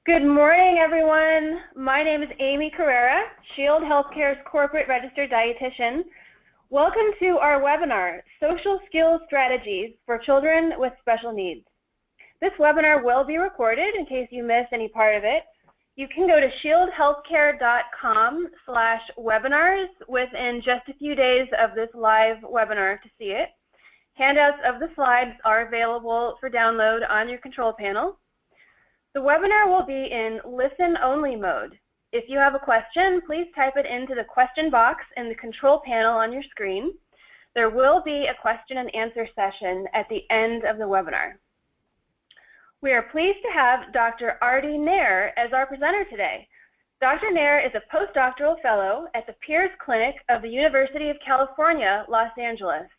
Good morning, everyone. My name is Amy Carrera, Shield Healthcare's Corporate Registered Dietitian. Welcome to our webinar, Social Skills Strategies for Children with Special Needs. This webinar will be recorded in case you miss any part of it. You can go to shieldhealthcare.com/webinars within just a few days of this live webinar to see it. Handouts of the slides are available for download on your control panel. The webinar will be in listen-only mode. If you have a question, please type it into the question box in the control panel on your screen. There will be a question and answer session at the end of the webinar. We are pleased to have Dr. Aarti Nair as our presenter today. Dr. Nair is a postdoctoral fellow at the PEERS Clinic of the University of California, Los Angeles.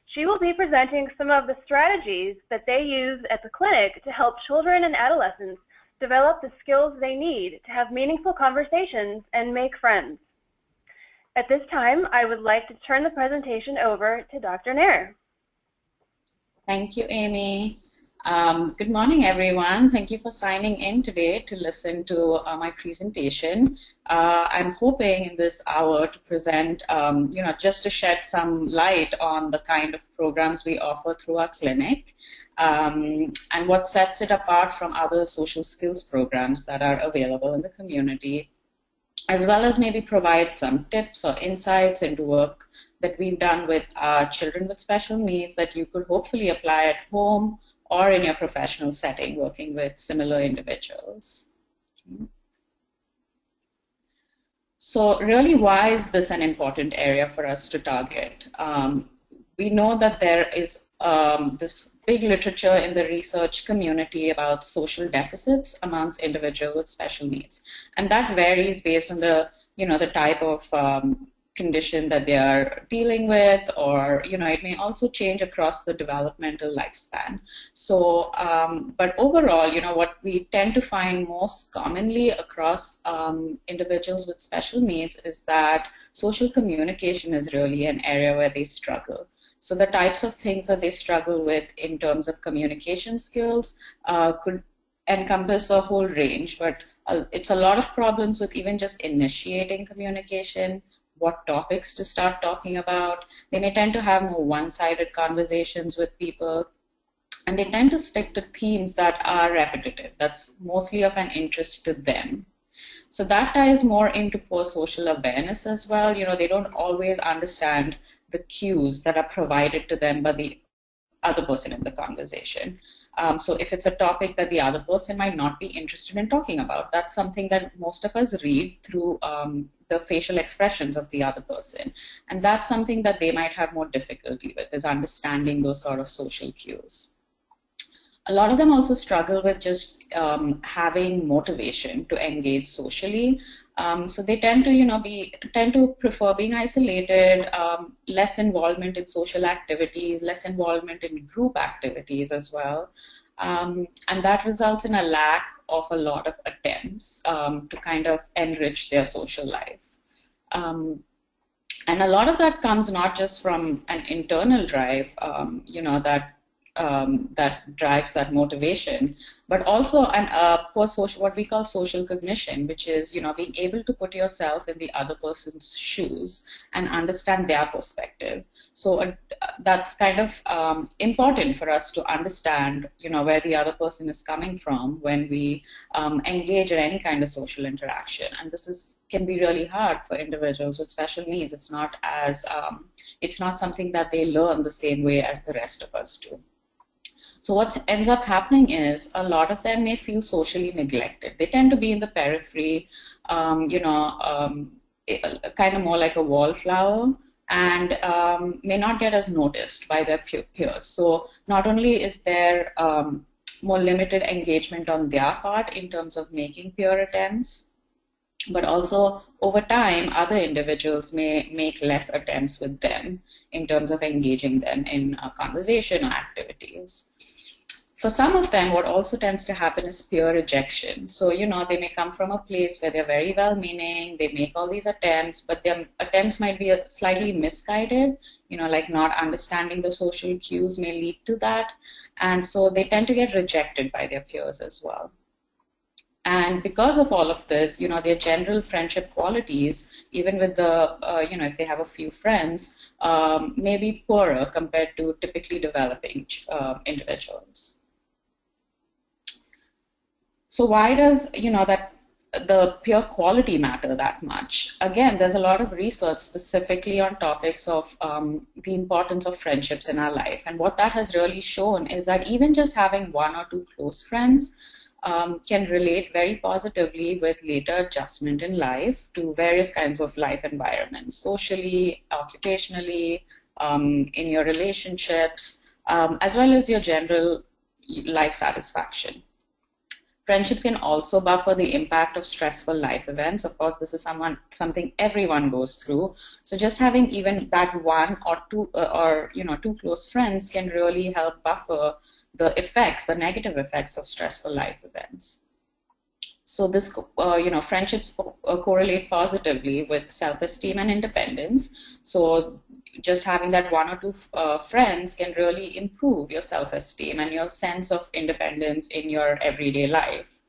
She will be presenting some of the strategies that they use at the clinic to help children and adolescents develop the skills they need to have meaningful conversations and make friends. At this time, I would like to turn the presentation over to Dr. Nair. Thank you, Amy. Good morning, everyone. Thank you for signing in today to listen to my presentation. I'm hoping in this hour to present, just to shed some light on the kind of programs we offer through our clinic and what sets it apart from other social skills programs that are available in the community, as well as maybe provide some tips or insights into work that we've done with children with special needs that you could hopefully apply at home or in your professional setting, working with similar individuals. So really, why is this an important area for us to target? We know that there is this big literature in the research community about social deficits amongst individuals with special needs. And that varies based on the type of condition that they are dealing with, or it may also change across the developmental lifespan. So but overall, what we tend to find most commonly across individuals with special needs is that social communication is really an area where they struggle. So the types of things that they struggle with in terms of communication skills could encompass a whole range, but it's a lot of problems with even just initiating communication, what topics to start talking about. They may tend to have more one-sided conversations with people, and they tend to stick to themes that are repetitive, that's mostly of an interest to them. So that ties more into poor social awareness as well. They don't always understand the cues that are provided to them by the other person in the conversation. So if it's a topic that the other person might not be interested in talking about, that's something that most of us read through the facial expressions of the other person. And that's something that they might have more difficulty with, is understanding those sort of social cues. A lot of them also struggle with just having motivation to engage socially. So they tend to prefer being isolated, less involvement in social activities, less involvement in group activities as well. And that results in a lack of a lot of attempts to kind of enrich their social life. And a lot of that comes not just from an internal drive, that drives that motivation, but also what we call social cognition, which is being able to put yourself in the other person's shoes and understand their perspective. So that's kind of important for us to understand where the other person is coming from when we engage in any kind of social interaction. And this can be really hard for individuals with special needs. It's not something that they learn the same way as the rest of us do. So what ends up happening is a lot of them may feel socially neglected. They tend to be in the periphery, kind of more like a wallflower, and may not get as noticed by their peers. So not only is there more limited engagement on their part in terms of making peer attempts, but also over time, other individuals may make less attempts with them in terms of engaging them in conversation or activities. For some of them, what also tends to happen is peer rejection. So, they may come from a place where they're very well-meaning, they make all these attempts, but their attempts might be slightly misguided, like not understanding the social cues may lead to that. And so they tend to get rejected by their peers as well. And because of all of this, their general friendship qualities, even with the, if they have a few friends, may be poorer compared to typically developing individuals. So why does, that the peer quality matter that much? Again, there's a lot of research specifically on topics of the importance of friendships in our life. And what that has really shown is that even just having one or two close friends can relate very positively with later adjustment in life to various kinds of life environments, socially, occupationally, in your relationships, as well as your general life satisfaction. Friendships can also buffer the impact of stressful life events. Of course, this is something everyone goes through. So just having even that one or two, two close friends can really help buffer the effects, the negative effects of stressful life events. So this, friendships correlate positively with self-esteem and independence. So just having that one or two friends can really improve your self-esteem and your sense of independence in your everyday life.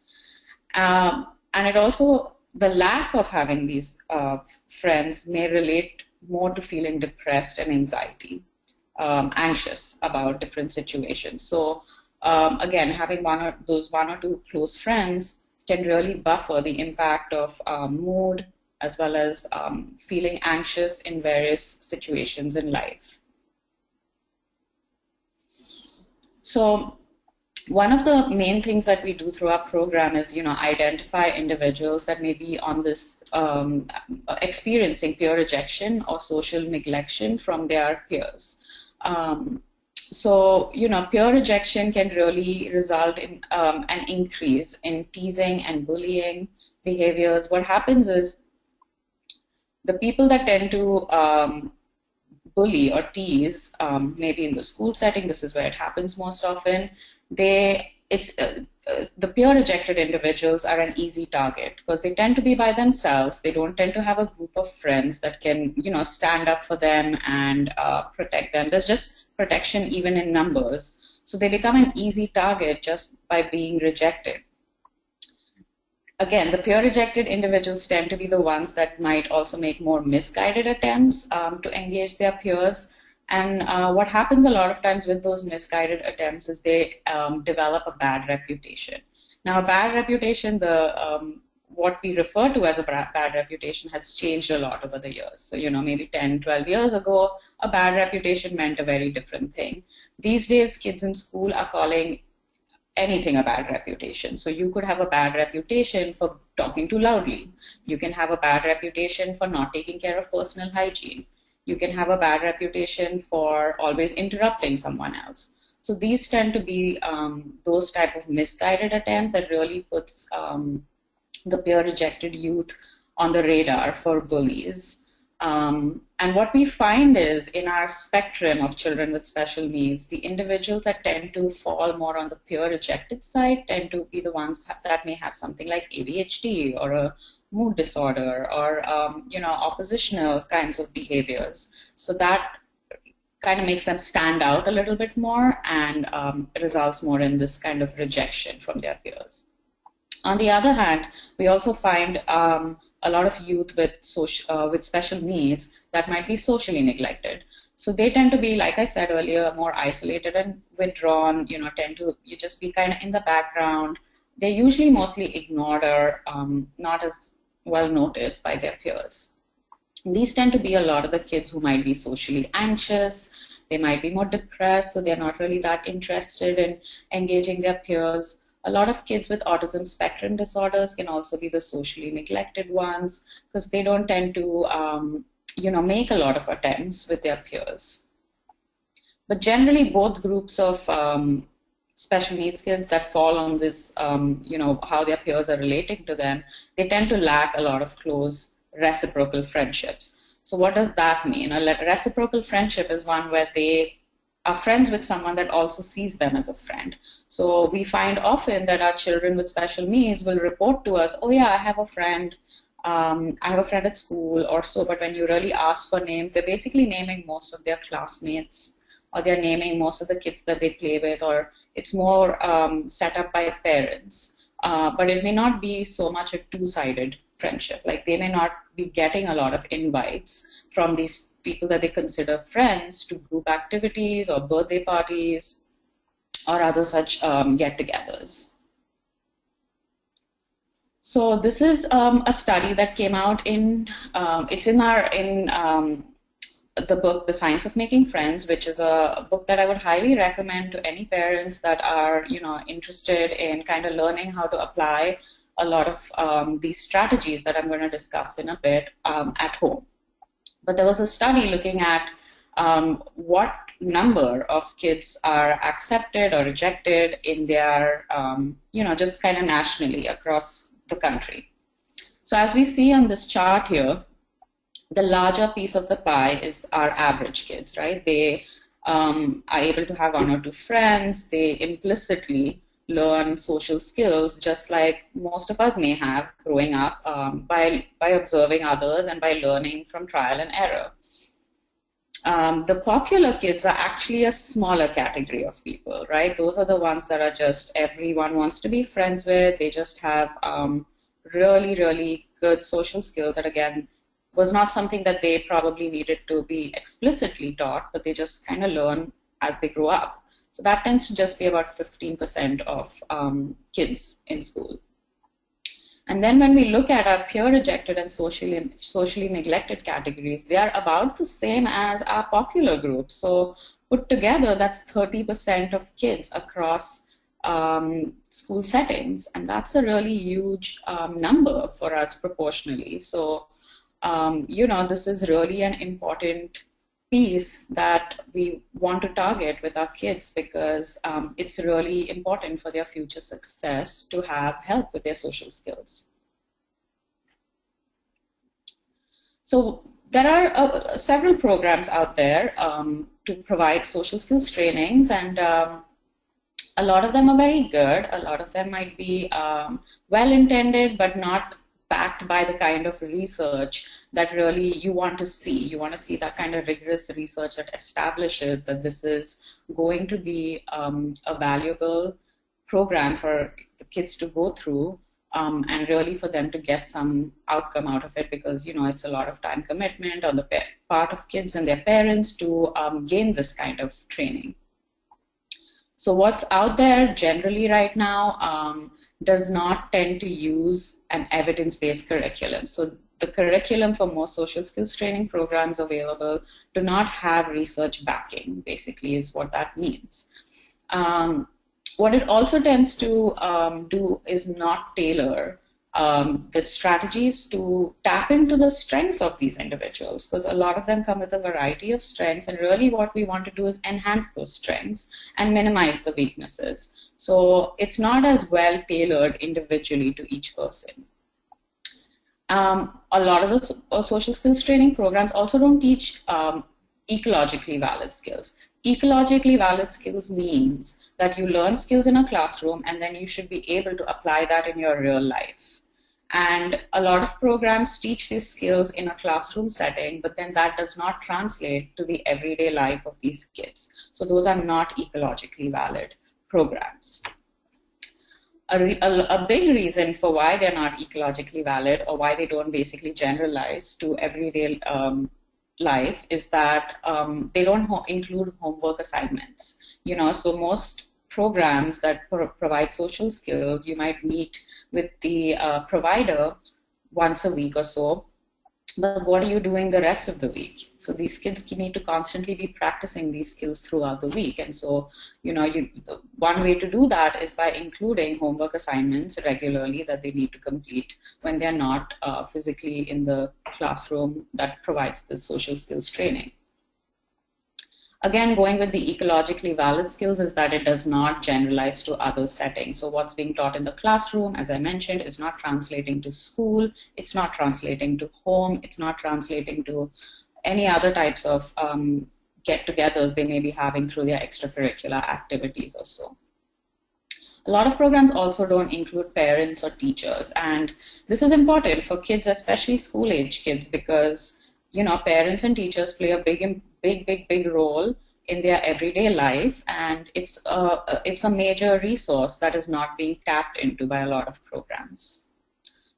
And it also, the lack of having these friends may relate more to feeling depressed and anxious about different situations. So again, having those one or two close friends can really buffer the impact of mood, as well as feeling anxious in various situations in life. So one of the main things that we do through our program is, identify individuals that may be on this experiencing peer rejection or social neglection from their peers. So, peer rejection can really result in an increase in teasing and bullying behaviors. What happens is the people that tend to bully or tease, maybe in the school setting, this is where it happens most often, the peer rejected individuals are an easy target because they tend to be by themselves. They don't tend to have a group of friends that can, stand up for them and protect them. There's just protection even in numbers. So they become an easy target just by being rejected. Again, the peer rejected individuals tend to be the ones that might also make more misguided attempts to engage their peers. And what happens a lot of times with those misguided attempts is they develop a bad reputation. Now, a bad reputation, what we refer to as a bad reputation has changed a lot over the years. So, maybe 10, 12 years ago, a bad reputation meant a very different thing. These days, kids in school are calling anything a bad reputation. So you could have a bad reputation for talking too loudly. You can have a bad reputation for not taking care of personal hygiene. You can have a bad reputation for always interrupting someone else. So these tend to be those type of misguided attempts that really puts the peer rejected youth on the radar for bullies. And what we find is in our spectrum of children with special needs, the individuals that tend to fall more on the peer rejected side tend to be the ones that may have something like ADHD or a mood disorder or, oppositional kinds of behaviors. So that kind of makes them stand out a little bit more and results more in this kind of rejection from their peers. On the other hand, we also find a lot of youth with special needs that might be socially neglected. So they tend to be, like I said earlier, more isolated and withdrawn, tend to just be kind of in the background. They're usually mostly ignored or not as well noticed by their peers. These tend to be a lot of the kids who might be socially anxious. They might be more depressed, so they're not really that interested in engaging their peers. A lot of kids with autism spectrum disorders can also be the socially neglected ones because they don't tend to, make a lot of attempts with their peers. But generally, both groups of special needs kids that fall on this, how their peers are relating to them, they tend to lack a lot of close reciprocal friendships. So what does that mean? A reciprocal friendship is one where they are friends with someone that also sees them as a friend. So we find often that our children with special needs will report to us, oh yeah, I have a friend at school or so, but when you really ask for names, they're basically naming most of their classmates or they're naming most of the kids that they play with, or it's more set up by parents. but it may not be so much a two-sided friendship. Like they may not be getting a lot of invites from these people that they consider friends to group activities or birthday parties or other such get-togethers. So this is a study that came out it's in the book, The Science of Making Friends, which is a book that I would highly recommend to any parents that are, interested in kind of learning how to apply a lot of these strategies that I'm going to discuss in a bit at home. But there was a study looking at what number of kids are accepted or rejected in their, just kind of nationally across the country. So as we see on this chart here, the larger piece of the pie is our average kids, right? They are able to have one or two friends. They implicitly learn social skills, just like most of us may have growing up by observing others and by learning from trial and error. The popular kids are actually a smaller category of people, right? Those are the ones that are just everyone wants to be friends with. They just have really, really good social skills that, again, was not something that they probably needed to be explicitly taught, but they just kind of learn as they grow up. So that tends to just be about 15% of kids in school. And then when we look at our peer-rejected and socially neglected categories, they are about the same as our popular groups. So put together, that's 30% of kids across school settings. And that's a really huge number for us proportionally. So, this is really an important piece that we want to target with our kids because it's really important for their future success to have help with their social skills. So there are several programs out there to provide social skills trainings, and a lot of them are very good. A lot of them might be well-intended, but not backed by the kind of research that really you want to see. You want to see that kind of rigorous research that establishes that this is going to be a valuable program for the kids to go through and really for them to get some outcome out of it because, it's a lot of time commitment on the part of kids and their parents to gain this kind of training. So what's out there generally right now does not tend to use an evidence-based curriculum. So the curriculum for most social skills training programs available do not have research backing, basically is what that means. What it also tends to do is not tailor the strategies to tap into the strengths of these individuals, because a lot of them come with a variety of strengths, and really what we want to do is enhance those strengths and minimize the weaknesses. So it's not as well tailored individually to each person. A lot of the social skills training programs also don't teach ecologically valid skills. Ecologically valid skills means that you learn skills in a classroom and then you should be able to apply that in your real life. And a lot of programs teach these skills in a classroom setting, but then that does not translate to the everyday life of these kids. So those are not ecologically valid programs. A big reason for why they're not ecologically valid or why they don't basically generalize to everyday life is that they don't include homework assignments. So most programs that provide social skills, you might meet with the provider once a week or so, but what are you doing the rest of the week? So these kids need to constantly be practicing these skills throughout the week. And so, one way to do that is by including homework assignments regularly that they need to complete when they're not physically in the classroom that provides the social skills training. Again, going with the ecologically valid skills is that it does not generalize to other settings. So what's being taught in the classroom, as I mentioned, is not translating to school, it's not translating to home, it's not translating to any other types of get-togethers they may be having through their extracurricular activities or so. A lot of programs also don't include parents or teachers, and this is important for kids, especially school-age kids, because parents and teachers play a big role in their everyday life, and it's a major resource that is not being tapped into by a lot of programs.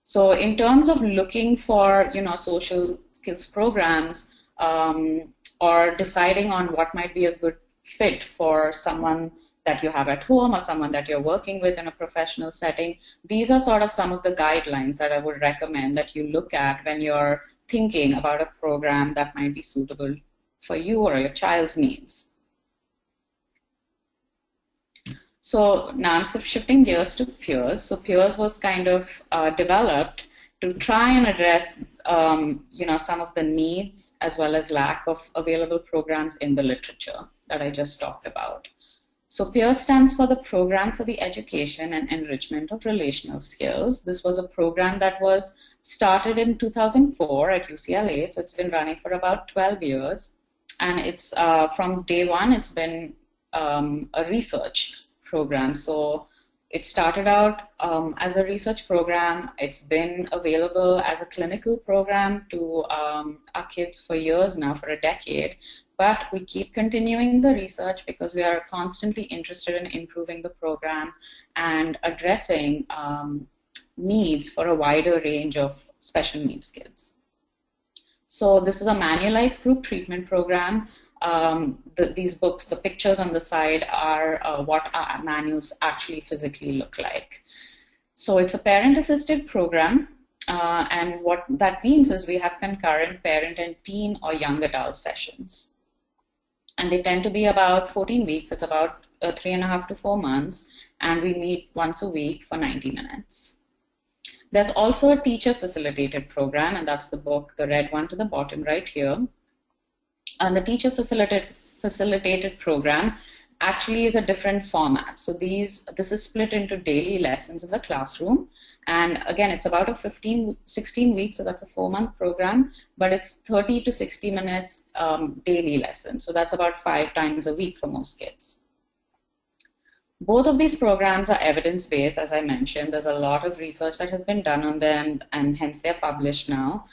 So in terms of looking for, social skills programs, or deciding on what might be a good fit for someone that you have at home or someone that you're working with in a professional setting, these are sort of some of the guidelines that I would recommend that you look at when you're thinking about a program that might be suitable for you or your child's needs. So now I'm shifting gears to PEERS. So PEERS was kind of developed to try and address, some of the needs as well as lack of available programs in the literature that I just talked about. So PEERS stands for the Program for the Education and Enrichment of Relational Skills. This was a program that was started in 2004 at UCLA, so it's been running for about 12 years. And it's from day one, it's been a research program. So it started out as a research program. It's been available as a clinical program to our kids for years now, for a decade. But we keep continuing the research because we are constantly interested in improving the program and addressing needs for a wider range of special needs kids. So this is a manualized group treatment program. These books, the pictures on the side are what our manuals actually physically look like. So it's a parent-assisted program, and what that means is we have concurrent parent and teen or young adult sessions. And they tend to be about 14 weeks, it's about 3.5 to 4 months, and we meet once a week for 90 minutes. There's also a teacher-facilitated program, and that's the book, the red one to the bottom right here. And the teacher-facilitated program actually is a different format. So this is split into daily lessons in the classroom. And again, it's about a 16 weeks, so that's a 4-month program, but it's 30 to 60 minutes daily lesson. So that's about 5 times a week for most kids. Both of these programs are evidence-based, as I mentioned. There's a lot of research that has been done on them, and hence they're published now.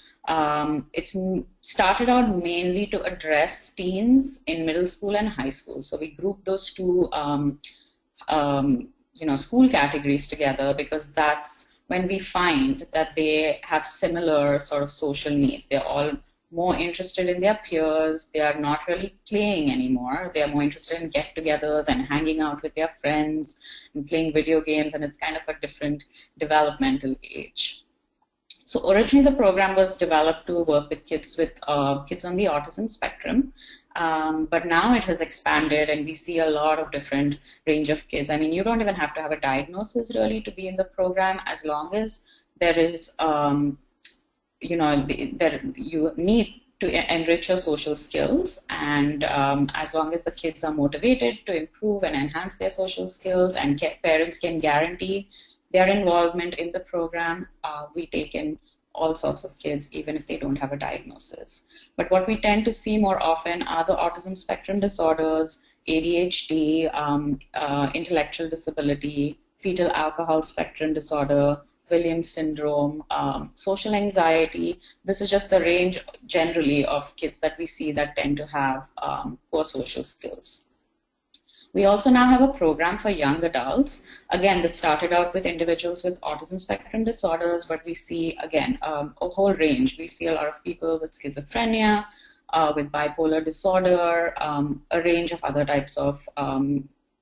It's started out mainly to address teens in middle school and high school. So we group those two, school categories together because that's when we find that they have similar sort of social needs. They're all more interested in their peers. They are not really playing anymore. They are more interested in get-togethers and hanging out with their friends and playing video games, and it's kind of a different developmental age. So originally the program was developed to work with kids on the autism spectrum, but now it has expanded and we see a lot of different range of kids. I mean, you don't even have to have a diagnosis really to be in the program, as long as there is, you need to enrich your social skills, and as long as the kids are motivated to improve and enhance their social skills and parents can guarantee their involvement in the program, we take in all sorts of kids, even if they don't have a diagnosis. But what we tend to see more often are the autism spectrum disorders, ADHD, intellectual disability, fetal alcohol spectrum disorder, Williams syndrome, social anxiety. This is just the range generally of kids that we see that tend to have poor social skills. We also now have a program for young adults. Again, this started out with individuals with autism spectrum disorders, but we see, again, a whole range. We see a lot of people with schizophrenia, with bipolar disorder, a range of other types of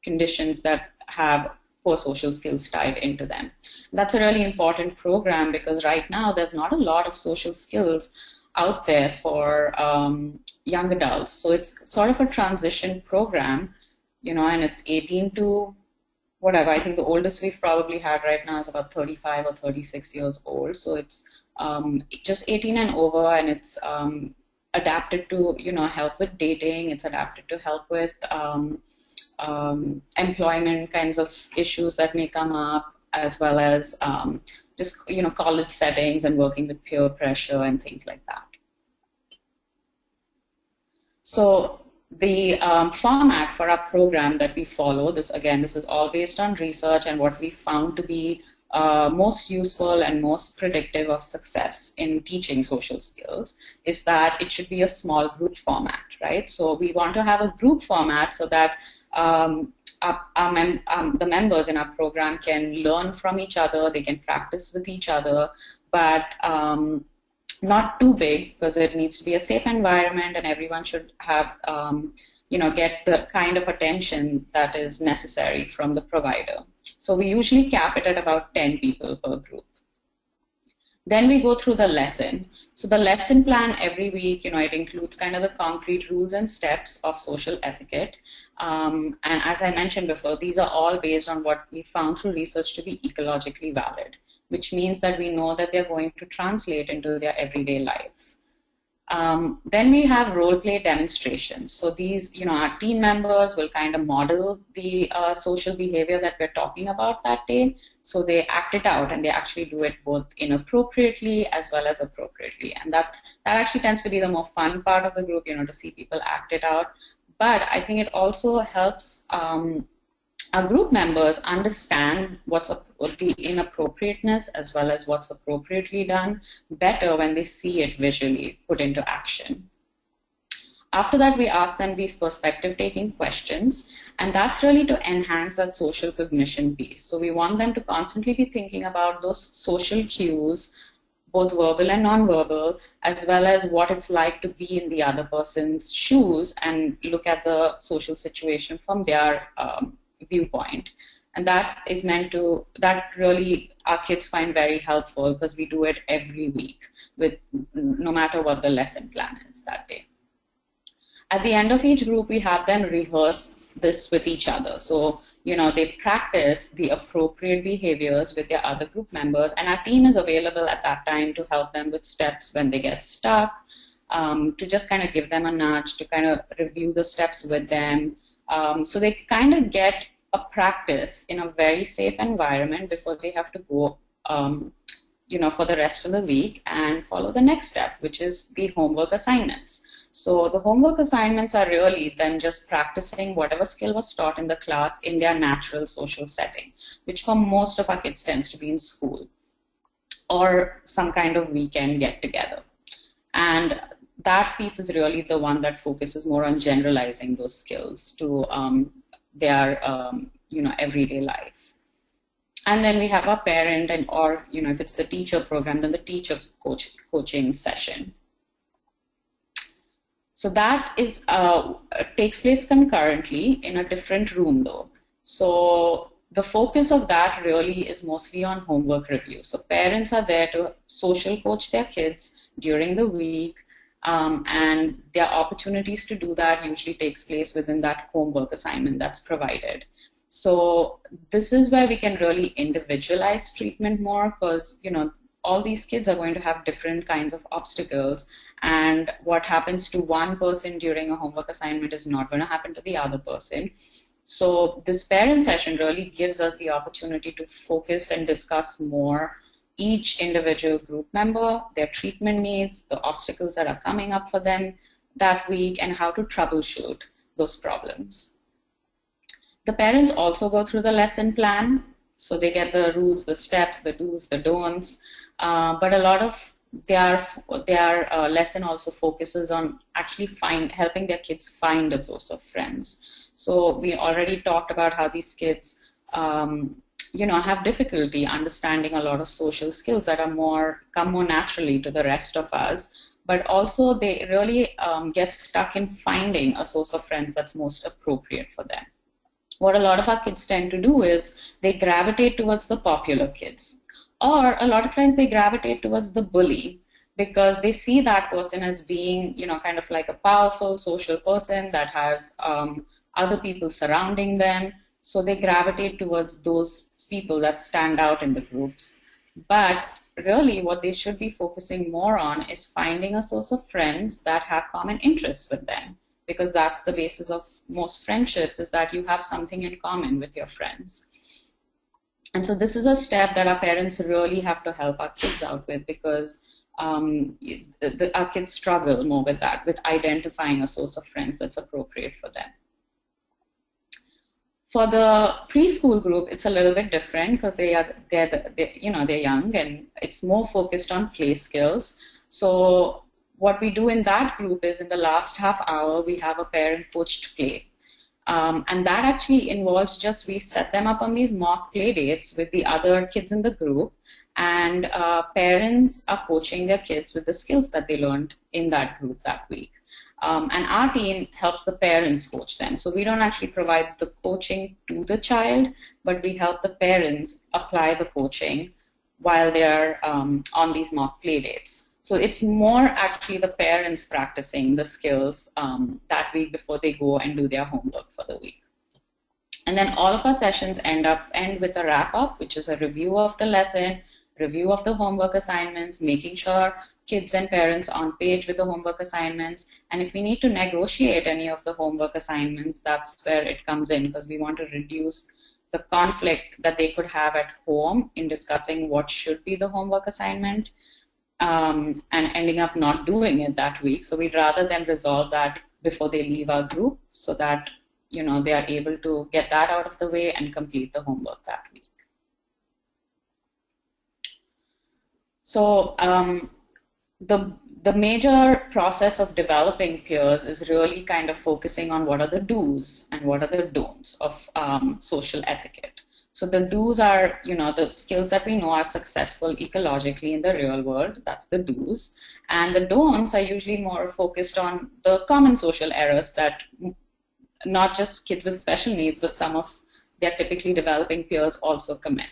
conditions that have poor social skills tied into them. That's a really important program because right now there's not a lot of social skills out there for young adults. So it's sort of a transition program, and it's 18 to whatever. I think the oldest we've probably had right now is about 35 or 36 years old. So it's just 18 and over, and it's adapted to, help with dating. It's adapted to help with employment kinds of issues that may come up, as well as just, college settings and working with peer pressure and things like that. So the format for our program that we follow, this is all based on research and what we found to be most useful and most predictive of success in teaching social skills is that it should be a small group format, right? So we want to have a group format so that the members in our program can learn from each other, they can practice with each other, but not too big, because it needs to be a safe environment and everyone should have, get the kind of attention that is necessary from the provider. So we usually cap it at about 10 people per group. Then we go through the lesson. So the lesson plan every week, it includes kind of the concrete rules and steps of social etiquette. And as I mentioned before, these are all based on what we found through research to be ecologically valid, which means that we know that they're going to translate into their everyday life. Then we have role play demonstrations. So these, our team members will kind of model the social behavior that we're talking about that day. So they act it out and they actually do it both inappropriately as well as appropriately. And that actually tends to be the more fun part of the group, to see people act it out. But I think it also helps our group members understand what's the inappropriateness as well as what's appropriately done better when they see it visually put into action. After that, we ask them these perspective-taking questions, and that's really to enhance that social cognition piece. So we want them to constantly be thinking about those social cues, both verbal and nonverbal, as well as what it's like to be in the other person's shoes and look at the social situation from their viewpoint. And that really our kids find very helpful because we do it every week no matter what the lesson plan is that day. At the end of each group, we have them rehearse this with each other. So, they practice the appropriate behaviors with their other group members, and our team is available at that time to help them with steps when they get stuck, to just kind of give them a nudge, to kind of review the steps with them. So they kind of get a practice in a very safe environment before they have to go, for the rest of the week and follow the next step, which is the homework assignments. So the homework assignments are really then just practicing whatever skill was taught in the class in their natural social setting, which for most of our kids tends to be in school or some kind of weekend get together. And that piece is really the one that focuses more on generalizing those skills to their everyday life. And then we have our parent or if it's the teacher program, then the teacher coaching session. So that is takes place concurrently in a different room though. So the focus of that really is mostly on homework review. So parents are there to social coach their kids during the week, and their opportunities to do that usually takes place within that homework assignment that's provided. So this is where we can really individualize treatment more because, all these kids are going to have different kinds of obstacles, and what happens to one person during a homework assignment is not going to happen to the other person. So this parent session really gives us the opportunity to focus and discuss more each individual group member, their treatment needs, the obstacles that are coming up for them that week, and how to troubleshoot those problems. The parents also go through the lesson plan. So they get the rules, the steps, the do's, the don'ts, but a lot of their lesson also focuses on actually helping their kids find a source of friends. So we already talked about how these kids, have difficulty understanding a lot of social skills that are come more naturally to the rest of us, but also they really get stuck in finding a source of friends that's most appropriate for them. What a lot of our kids tend to do is they gravitate towards the popular kids, or a lot of times they gravitate towards the bully because they see that person as being, kind of like a powerful social person that has other people surrounding them. So they gravitate towards those people that stand out in the groups. But really what they should be focusing more on is finding a source of friends that have common interests with them, because that's the basis of most friendships, is that you have something in common with your friends. And so this is a step that our parents really have to help our kids out with, because our kids struggle more with that, with identifying a source of friends that's appropriate for them. For the preschool group, it's a little bit different because they're young, and it's more focused on play skills. So what we do in that group is in the last half hour, we have a parent coached play. And that actually involves we set them up on these mock play dates with the other kids in the group, and parents are coaching their kids with the skills that they learned in that group that week. And our team helps the parents coach them. So we don't actually provide the coaching to the child, but we help the parents apply the coaching while they're on these mock play dates. So it's more actually the parents practicing the skills that week before they go and do their homework for the week. And then all of our sessions end with a wrap-up, which is a review of the lesson, review of the homework assignments, making sure kids and parents are on page with the homework assignments. And if we need to negotiate any of the homework assignments, that's where it comes in, because we want to reduce the conflict that they could have at home in discussing what should be the homework assignment. And ending up not doing it that week. So we'd rather them resolve that before they leave our group, so that they are able to get that out of the way and complete the homework that week. So the major process of developing peers is really kind of focusing on what are the do's and what are the don'ts of social etiquette. So the do's are, the skills that we know are successful ecologically in the real world. That's the do's. And the don'ts are usually more focused on the common social errors that not just kids with special needs, but some of their typically developing peers also commit.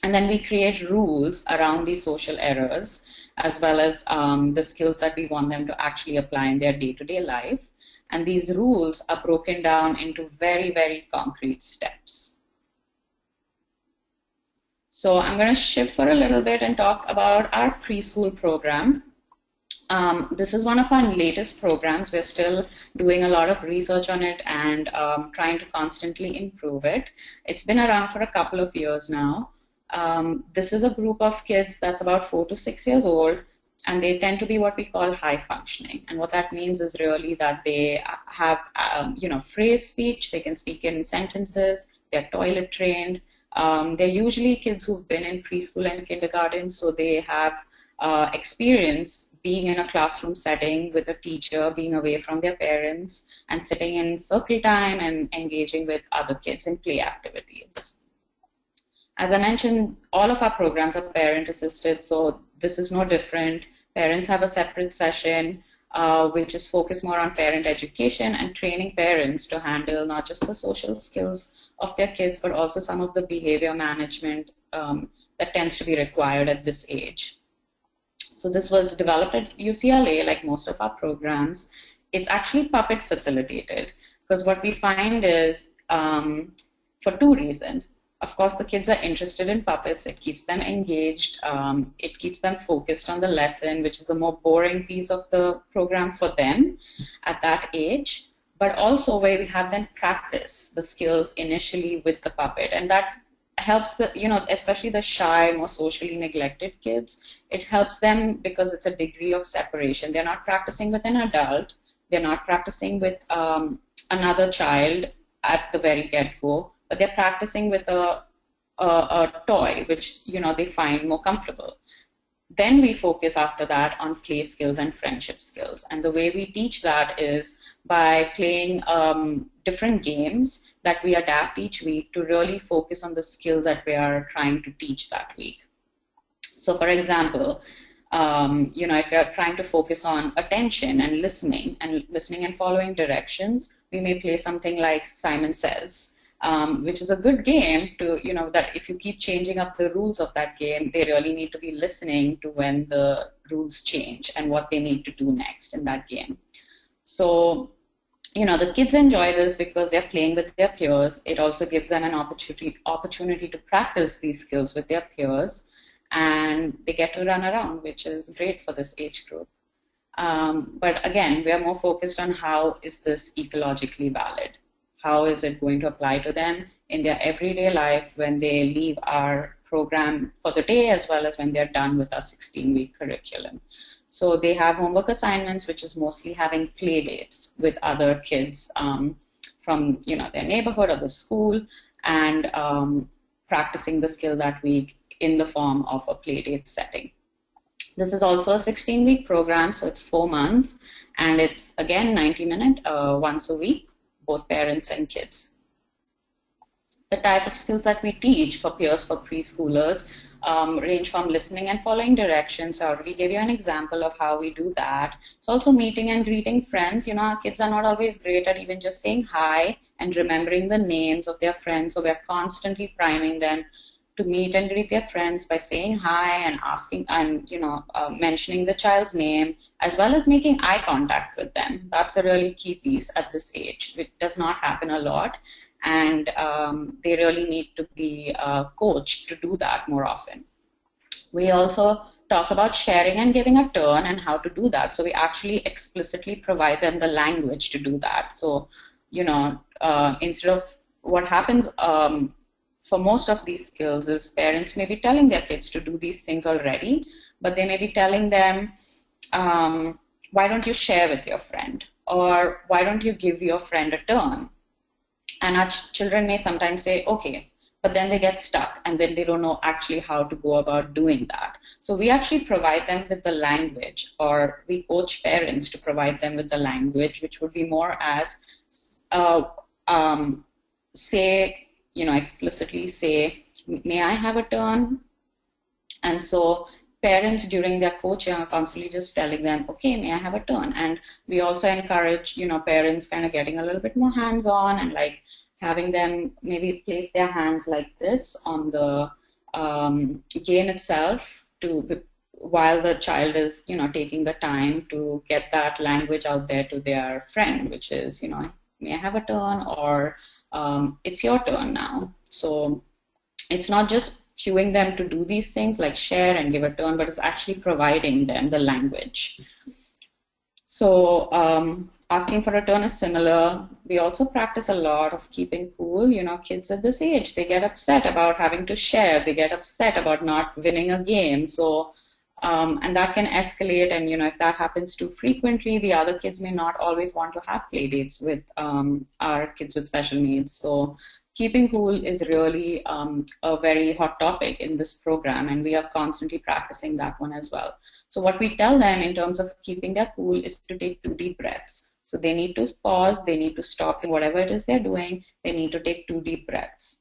And then we create rules around these social errors, as well as the skills that we want them to actually apply in their day-to-day life. And these rules are broken down into very, very concrete steps. So I'm going to shift for a little bit and talk about our preschool program. This is one of our latest programs. We're still doing a lot of research on it and trying to constantly improve it. It's been around for a couple of years now. This is a group of kids that's about 4 to 6 years old, and they tend to be what we call high functioning. And what that means is really that they have, phrase speech. They can speak in sentences. They're toilet trained. They're usually kids who've been in preschool and kindergarten, so they have experience being in a classroom setting with a teacher, being away from their parents, and sitting in circle time and engaging with other kids in play activities. As I mentioned, all of our programs are parent-assisted, so this is no different. Parents have a separate session which is focused more on parent education and training parents to handle not just the social skills of their kids, but also some of the behavior management that tends to be required at this age. So this was developed at UCLA, like most of our programs. It's actually puppet facilitated, because what we find is for 2 reasons. Of course, the kids are interested in puppets. It keeps them engaged. It keeps them focused on the lesson, which is the more boring piece of the program for them at that age. But also where we have them practice the skills initially with the puppet. And that helps the, especially the shy, more socially neglected kids. It helps them because it's a degree of separation. They're not practicing with an adult. They're not practicing with another child at the very get-go. But they're practicing with a toy, which they find more comfortable. Then we focus after that on play skills and friendship skills. And the way we teach that is by playing different games that we adapt each week to really focus on the skill that we are trying to teach that week. So for example, if you're trying to focus on attention and listening and following directions, we may play something like Simon Says. Which is a good game to, that if you keep changing up the rules of that game, they really need to be listening to when the rules change and what they need to do next in that game. So, the kids enjoy this because they're playing with their peers. It also gives them an opportunity to practice these skills with their peers, and they get to run around, which is great for this age group. But again, we are more focused on how is this ecologically valid? How is it going to apply to them in their everyday life when they leave our program for the day, as well as when they're done with our 16-week curriculum? So they have homework assignments, which is mostly having play dates with other kids from their neighborhood or the school, and practicing the skill that week in the form of a playdate setting. This is also a 16-week program, so it's 4 months, and it's again 90-minute once a week, both parents and kids. The type of skills that we teach for peers for preschoolers range from listening and following directions. I already gave you an example of how we do that. It's also meeting and greeting friends. Our kids are not always great at even just saying hi and remembering the names of their friends, so we're constantly priming them to meet and greet their friends by saying hi and asking and mentioning the child's name, as well as making eye contact with them. That's a really key piece at this age. It does not happen a lot, and they really need to be coached to do that more often. We also talk about sharing and giving a turn and how to do that. So we actually explicitly provide them the language to do that. So, instead of what happens for most of these skills is parents may be telling their kids to do these things already, but they may be telling them, why don't you share with your friend? Or why don't you give your friend a turn? And our children may sometimes say, okay, but then they get stuck and then they don't know actually how to go about doing that. So we actually provide them with the language, or we coach parents to provide them with the language, which would be more as explicitly say, may I have a turn? And so parents during their coaching are constantly just telling them, okay, may I have a turn? And we also encourage, parents kind of getting a little bit more hands-on and like having them maybe place their hands like this on the game itself while the child is, taking the time to get that language out there to their friend, which is, may I have a turn? Or it's your turn now. So it's not just cueing them to do these things like share and give a turn, but it's actually providing them the language. So asking for a turn is similar. We also practice a lot of keeping cool. Kids at this age, they get upset about having to share. They get upset about not winning a game. So and that can escalate, and if that happens too frequently, the other kids may not always want to have play dates with our kids with special needs. So keeping cool is really a very hot topic in this program, and we are constantly practicing that one as well. So what we tell them in terms of keeping their cool is to take 2 deep breaths. So they need to pause, they need to stop whatever it is they're doing, they need to take 2 deep breaths.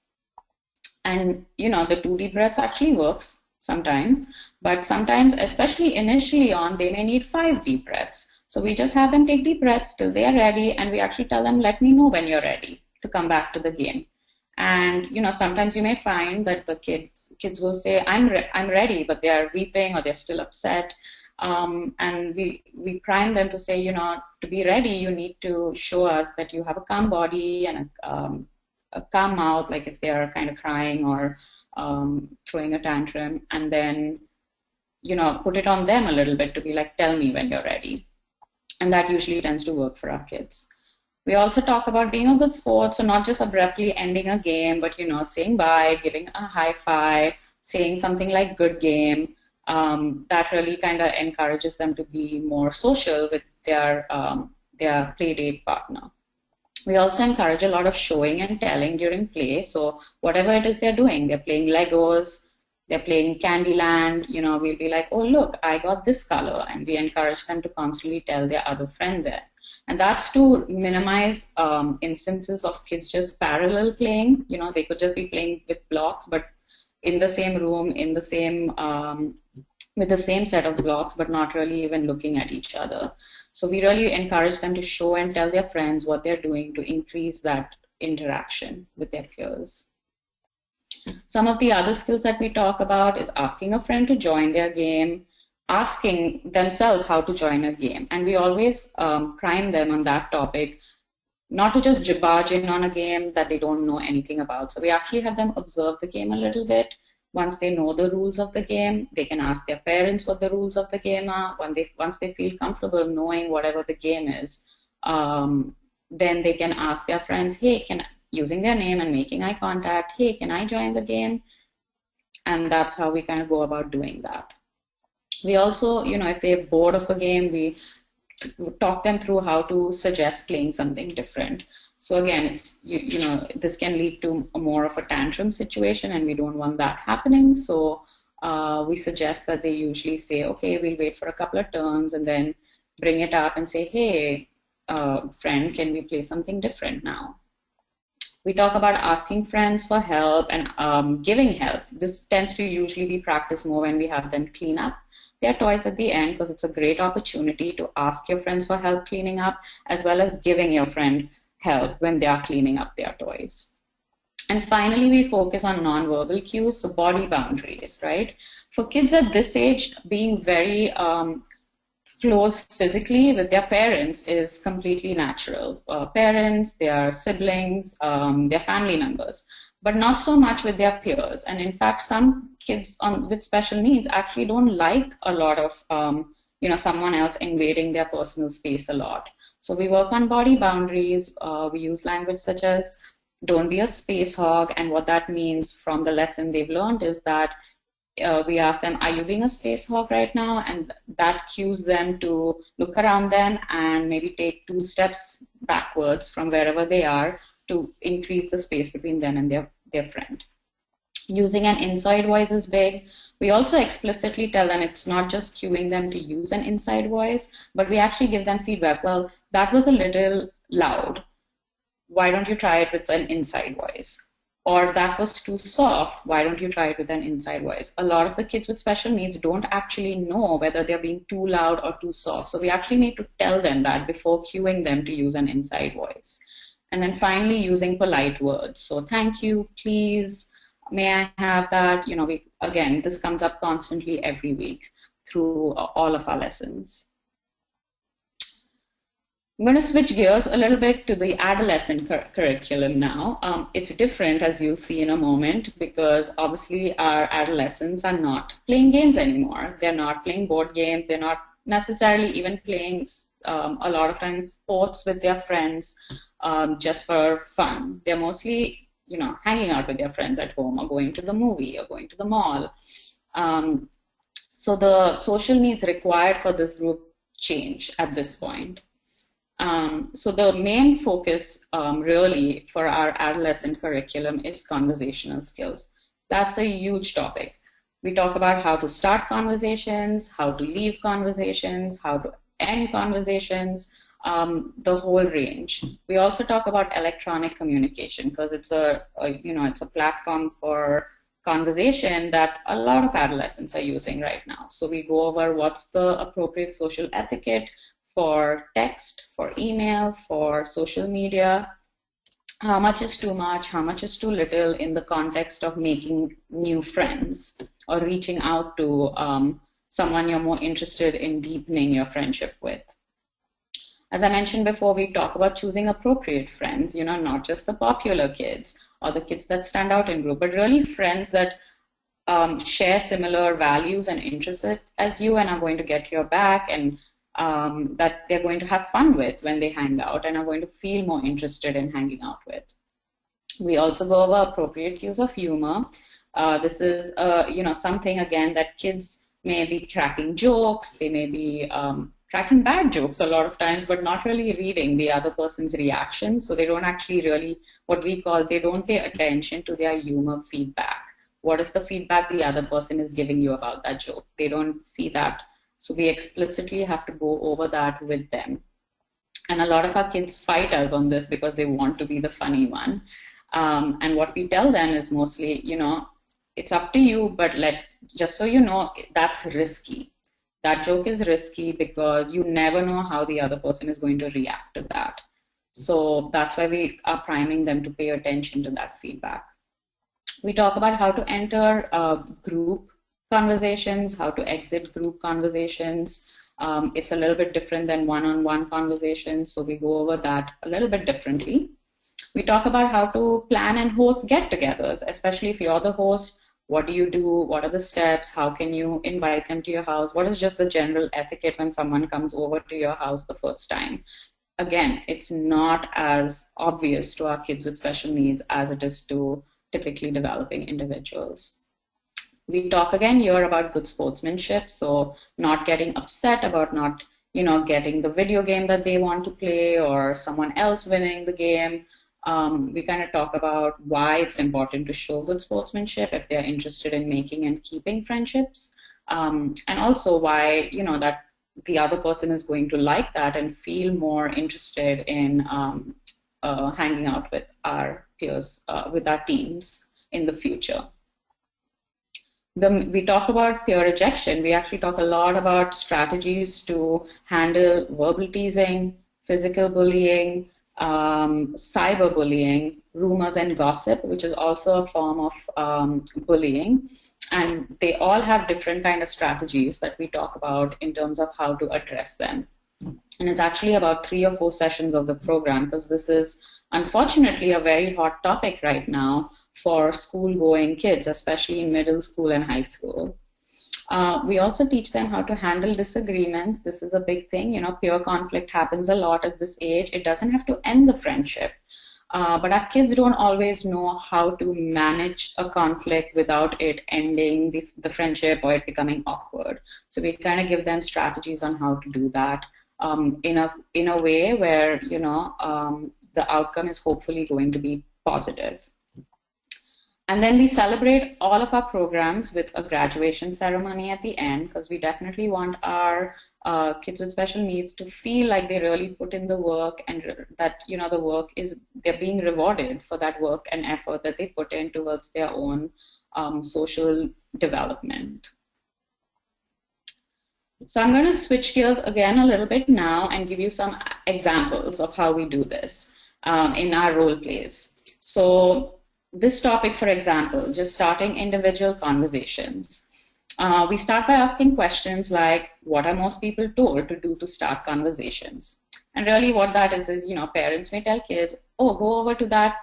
And the 2 deep breaths actually works sometimes, but sometimes, especially initially on, they may need 5 deep breaths. So we just have them take deep breaths till they are ready, and we actually tell them, let me know when you're ready to come back to the game. And sometimes you may find that the kids will say, I'm ready, but they are weeping or they're still upset. And we prime them to say, to be ready, you need to show us that you have a calm body and a calm mouth, like if they are kind of crying or throwing a tantrum, and then put it on them a little bit to be like, tell me when you're ready. And that usually tends to work for our kids. We also talk about being a good sport, so not just abruptly ending a game, but saying bye, giving a high five, saying something like good game. That really kind of encourages them to be more social with their play date partner. We also encourage a lot of showing and telling during play. So whatever it is they're doing, they're playing Legos, they're playing Candyland, we'll be like, oh, look, I got this color. And we encourage them to constantly tell their other friend that. And that's to minimize instances of kids just parallel playing. They could just be playing with blocks, but in the same room, in the same with the same set of blocks, but not really even looking at each other. So we really encourage them to show and tell their friends what they're doing to increase that interaction with their peers. Some of the other skills that we talk about is asking a friend to join their game, asking themselves how to join a game. And we always prime them on that topic, not to just barge in on a game that they don't know anything about. So we actually have them observe the game a little bit. Once they know the rules of the game, they can ask their parents what the rules of the game are. Once they feel comfortable knowing whatever the game is, then they can ask their friends, hey, using their name and making eye contact, hey, can I join the game? And that's how we kind of go about doing that. We also, if they're bored of a game, we talk them through how to suggest playing something different. So again, this can lead to more of a tantrum situation, and we don't want that happening. So we suggest that they usually say, okay, we'll wait for a couple of turns and then bring it up and say, hey, friend, can we play something different now? We talk about asking friends for help and giving help. This tends to usually be practiced more when we have them clean up their toys at the end, because it's a great opportunity to ask your friends for help cleaning up, as well as giving your friend help when they are cleaning up their toys. And finally, we focus on nonverbal cues, so body boundaries, right? For kids at this age, being very close physically with their parents is completely natural. Parents, their siblings, their family members, but not so much with their peers. And in fact, some kids with special needs actually don't like a lot of someone else invading their personal space a lot. So we work on body boundaries. We use language such as don't be a space hog. And what that means from the lesson they've learned is that we ask them, are you being a space hog right now? And that cues them to look around them and maybe take 2 steps backwards from wherever they are to increase the space between them and their friend. Using an inside voice is big. We also explicitly tell them it's not just cueing them to use an inside voice, but we actually give them feedback. Well, that was a little loud. Why don't you try it with an inside voice? Or that was too soft. Why don't you try it with an inside voice? A lot of the kids with special needs don't actually know whether they're being too loud or too soft. So we actually need to tell them that before cueing them to use an inside voice. And then finally, using polite words. So thank you, please, may I have that? Again, this comes up constantly every week through all of our lessons. I'm going to switch gears a little bit to the adolescent curriculum now. It's different, as you'll see in a moment, because obviously our adolescents are not playing games anymore. They're not playing board games. They're not necessarily even playing a lot of times sports with their friends just for fun. They're mostly hanging out with their friends at home or going to the movie or going to the mall. So the social needs required for this group change at this point. So the main focus really for our adolescent curriculum is conversational skills. That's a huge topic. We talk about how to start conversations, how to leave conversations, how to end conversations, the whole range. We also talk about electronic communication because it's it's a platform for conversation that a lot of adolescents are using right now. So we go over what's the appropriate social etiquette for text, for email, for social media, how much is too much, how much is too little in the context of making new friends or reaching out to someone you're more interested in deepening your friendship with. As I mentioned before, we talk about choosing appropriate friends, not just the popular kids or the kids that stand out in group, but really friends that share similar values and interests as you and are going to get your back, and that they're going to have fun with when they hang out and are going to feel more interested in hanging out with. We also go over appropriate use of humor. This is something, again, that kids may be cracking jokes, they may be cracking bad jokes a lot of times, but not really reading the other person's reaction. So they don't actually really, they don't pay attention to their humor feedback. What is the feedback the other person is giving you about that joke? They don't see that. So we explicitly have to go over that with them. And a lot of our kids fight us on this because they want to be the funny one. And what we tell them is mostly, it's up to you, but just so you know, that's risky. That joke is risky because you never know how the other person is going to react to that. So that's why we are priming them to pay attention to that feedback. We talk about how to enter group conversations, how to exit group conversations. It's a little bit different than one-on-one conversations, so we go over that a little bit differently. We talk about how to plan and host get-togethers, especially if you're the host. What do you do? What are the steps? How can you invite them to your house? What is just the general etiquette when someone comes over to your house the first time? Again, it's not as obvious to our kids with special needs as it is to typically developing individuals. We talk again here about good sportsmanship, so not getting upset about not getting the video game that they want to play or someone else winning the game. We kind of talk about why it's important to show good sportsmanship if they're interested in making and keeping friendships, and also why, that the other person is going to like that and feel more interested in hanging out with our peers, with our teams in the future. We talk about peer rejection. We actually talk a lot about strategies to handle verbal teasing, physical bullying, cyberbullying, rumors and gossip, which is also a form of bullying. And they all have different kind of strategies that we talk about in terms of how to address them. And it's actually about 3 or 4 sessions of the program, because this is unfortunately a very hot topic right now for school-going kids, especially in middle school and high school. We also teach them how to handle disagreements. This is a big thing. Peer conflict happens a lot at this age. It doesn't have to end the friendship. But our kids don't always know how to manage a conflict without it ending the friendship or it becoming awkward. So we kind of give them strategies on how to do that in a way where, the outcome is hopefully going to be positive. And then we celebrate all of our programs with a graduation ceremony at the end, because we definitely want our kids with special needs to feel like they really put in the work, and that the work they're being rewarded for that work and effort that they put in towards their own social development. So I'm going to switch gears again a little bit now and give you some examples of how we do this in our role plays. So this topic, for example, just starting individual conversations. We start by asking questions like, what are most people told to do to start conversations? And really what that is, parents may tell kids, oh, go over to that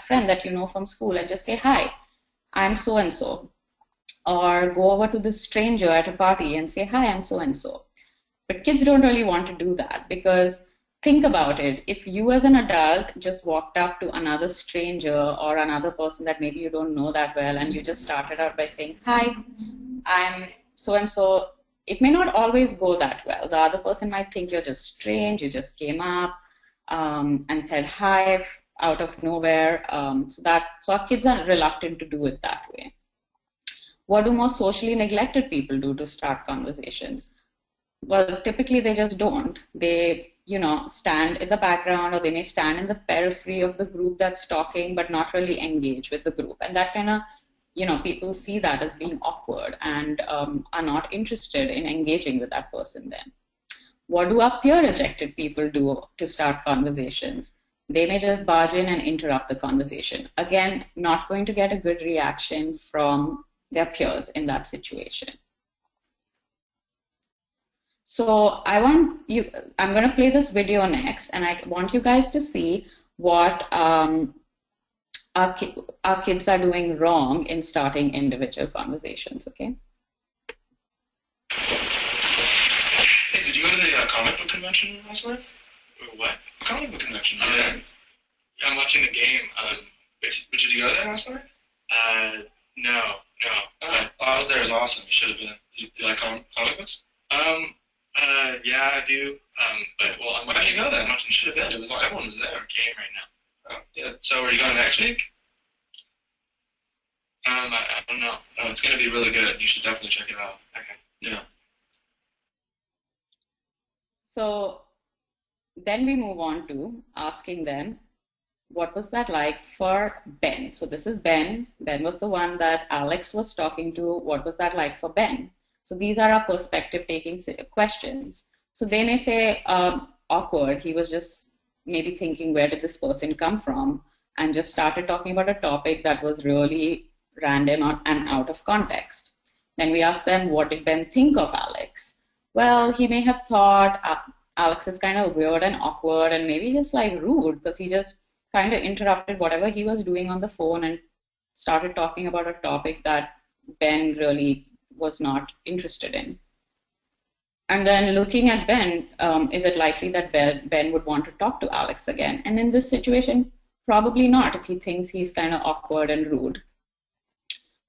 friend that you know from school and just say, hi, I'm so-and-so. Or go over to this stranger at a party and say, hi, I'm so-and-so. But kids don't really want to do that, because think about it. If you as an adult just walked up to another stranger or another person that maybe you don't know that well, and you just started out by saying, hi, I'm so-and-so, it may not always go that well. The other person might think you're just strange, you just came up and said hi out of nowhere. So our kids are reluctant to do it that way. What do most socially neglected people do to start conversations? Well, typically they just don't. They stand in the background, or they may stand in the periphery of the group that's talking, but not really engage with the group. And that kind of, people see that as being awkward and are not interested in engaging with that person then. What do our peer rejected people do to start conversations? They may just barge in and interrupt the conversation. Again, not going to get a good reaction from their peers in that situation. So I'm going to play this video next, and I want you guys to see what our kids are doing wrong in starting individual conversations, okay? Hey, did you go to the comic book convention last night? What? Comic book convention. Yeah, I'm watching the game. But did you go there last night? No. Oh, I was there. It was awesome. You should have been. Do you like comic books? Yeah, I do. Why didn't you go then? You should have been. It was like everyone was there. Game right now. Oh, yeah. So are you going next week? I don't know. No, it's gonna be really good. You should definitely check it out. Okay. Yeah. So then we move on to asking them, what was that like for Ben? So this is Ben. Ben was the one that Alex was talking to. What was that like for Ben? So these are our perspective-taking questions. So they may say, awkward. He was just maybe thinking, where did this person come from? And just started talking about a topic that was really random and out of context. Then we ask them, what did Ben think of Alex? Well, he may have thought Alex is kind of weird and awkward and maybe just like rude, because he just kind of interrupted whatever he was doing on the phone and started talking about a topic that Ben really was not interested in. And then looking at Ben, is it likely that Ben would want to talk to Alex again? And in this situation, probably not, if he thinks he's kind of awkward and rude.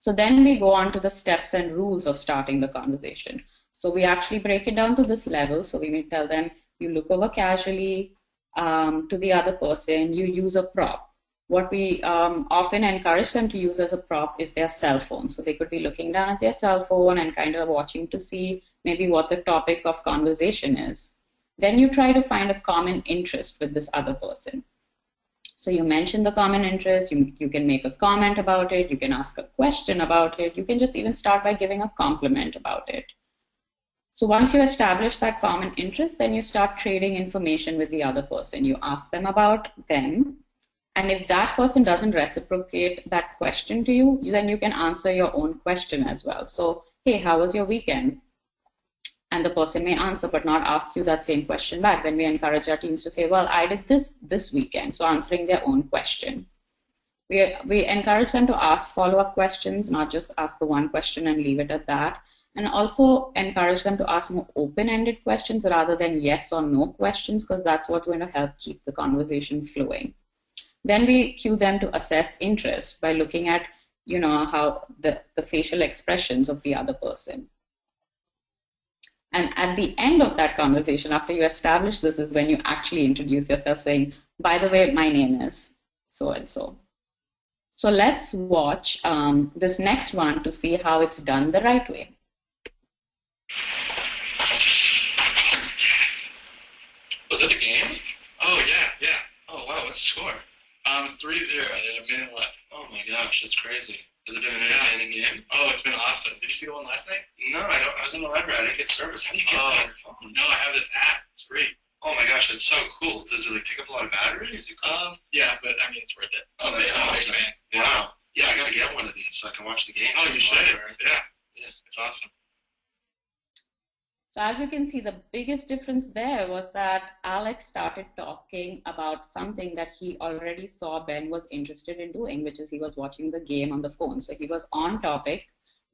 So then we go on to the steps and rules of starting the conversation. So we actually break it down to this level. So we may tell them, you look over casually to the other person, you use a prop. What we often encourage them to use as a prop is their cell phone. So they could be looking down at their cell phone and kind of watching to see maybe what the topic of conversation is. Then you try to find a common interest with this other person. So you mention the common interest, you can make a comment about it, you can ask a question about it, you can just even start by giving a compliment about it. So once you establish that common interest, then you start trading information with the other person. You ask them about them, and if that person doesn't reciprocate that question to you, then you can answer your own question as well. So, hey, how was your weekend? And the person may answer but not ask you that same question back. Then we encourage our teens to say, well, I did this weekend, so answering their own question. We encourage them to ask follow-up questions, not just ask the one question and leave it at that. And also encourage them to ask more open-ended questions rather than yes or no questions, because that's what's going to help keep the conversation flowing. Then we cue them to assess interest by looking at, how the facial expressions of the other person. And at the end of that conversation, after you establish this, is when you actually introduce yourself saying, by the way, my name is so-and-so. So let's watch this next one to see how it's done the right way. Yes. Was it the game? Oh, yeah. Oh, wow, what's the score? It's 3-0. There's a minute left. Oh, my gosh, that's crazy. Has it been an entertaining game? Oh, it's been awesome. Did you see the one last night? No, I was in the library. I didn't get service. How do you get that on your phone? No, I have this app. It's free. Oh my gosh, that's so cool. Does it take up a lot of battery? Is it cool? Yeah, but I mean, it's worth it. Oh, that's awesome. Wow. Yeah, I gotta get one of these so I can watch the game. Oh, you should. Yeah, it's awesome. So as you can see, the biggest difference there was that Alex started talking about something that he already saw Ben was interested in doing, which is he was watching the game on the phone. So he was on topic,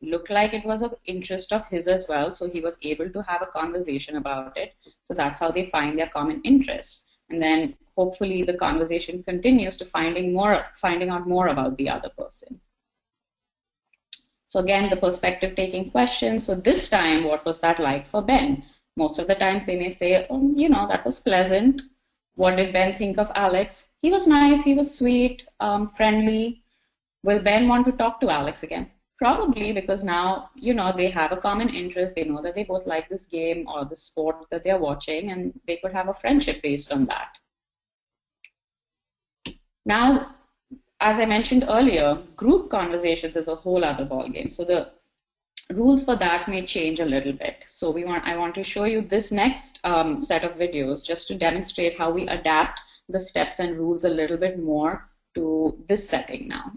looked like it was of interest of his as well. So he was able to have a conversation about it. So that's how they find their common interest. And then hopefully the conversation continues to finding out more about the other person. So again, the perspective taking questions. So this time, what was that like for Ben? Most of the times they may say, oh, that was pleasant. What did Ben think of Alex? He was nice, he was sweet, friendly. Will Ben want to talk to Alex again? Probably, because now, they have a common interest. They know that they both like this game or the sport that they're watching, and they could have a friendship based on that. Now, as I mentioned earlier, group conversations is a whole other ballgame. So the rules for that may change a little bit. So I want to show you this next set of videos just to demonstrate how we adapt the steps and rules a little bit more to this setting now.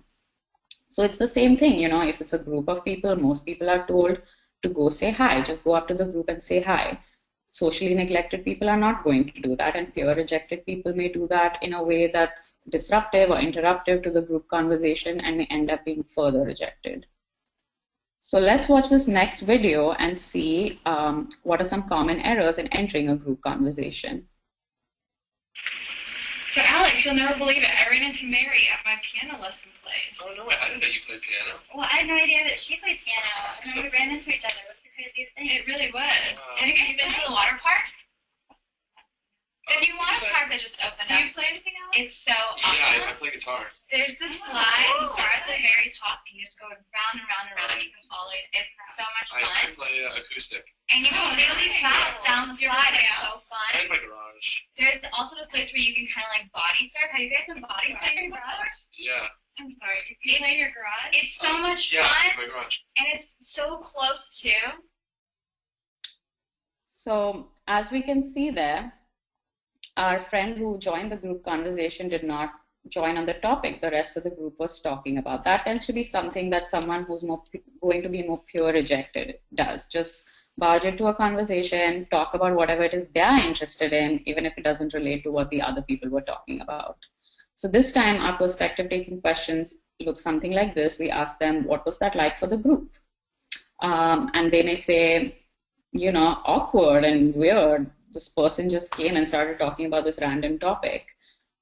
So it's the same thing, if it's a group of people, most people are told to go say hi, just go up to the group and say hi. Socially neglected people are not going to do that, and peer rejected people may do that in a way that's disruptive or interruptive to the group conversation and may end up being further rejected. So let's watch this next video and see what are some common errors in entering a group conversation. So Alex, you'll never believe it. I ran into Mary at my piano lesson place. Oh, no way. I didn't know you played piano. Well, I had no idea that she played piano, and then we ran into each other. What's the craziest thing? It really was. Have you guys been to the water park? The new water park that just opened Do up. you play anything else? It's so awesome. Yeah, I play guitar. There's this slide. You start at the very top, and you just go round and round and round, and you can follow it. It's so much fun. I play acoustic. And you go really fast down the slide. It's so I fun. in my garage. There's also this place where you can kind of like body surf. Have you guys done body surfing before? Yeah. I'm sorry. You play in your garage? It's so much Yeah, fun, my garage. and it's so close too. So as we can see there, our friend who joined the group conversation did not join on the topic the rest of the group was talking about. That tends to be something that someone who's going to be more pure rejected does. Just barge into a conversation, talk about whatever it is they're interested in, even if it doesn't relate to what the other people were talking about. So this time, our perspective-taking questions look something like this. We ask them, what was that like for the group? And they may say, awkward and weird. This person just came and started talking about this random topic.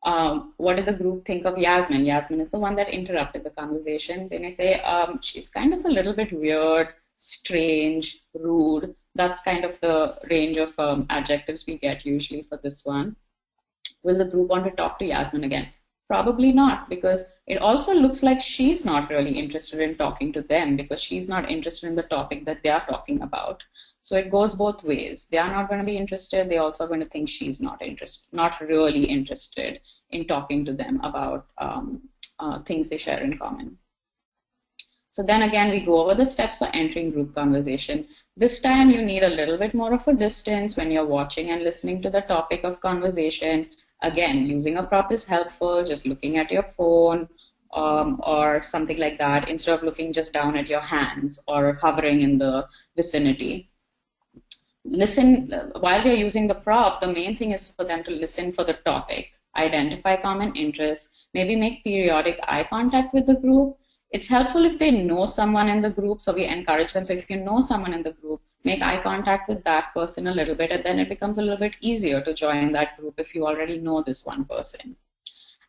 What did the group think of Yasmin? Yasmin is the one that interrupted the conversation. They may say, she's kind of a little bit weird, strange, rude. That's kind of the range of adjectives we get usually for this one. Will the group want to talk to Yasmin again? Probably not, because it also looks like she's not really interested in talking to them because she's not interested in the topic that they are talking about. So it goes both ways. They are not going to be interested. They also are going to think she's not really interested in talking to them about things they share in common. So then again, we go over the steps for entering group conversation. This time you need a little bit more of a distance when you're watching and listening to the topic of conversation. Again, using a prop is helpful, just looking at your phone or something like that instead of looking just down at your hands or hovering in the vicinity. Listen, while they're using the prop, the main thing is for them to listen for the topic, identify common interests, maybe make periodic eye contact with the group. It's helpful if they know someone in the group, so we encourage them. So if you know someone in the group, make eye contact with that person a little bit, and then it becomes a little bit easier to join that group if you already know this one person.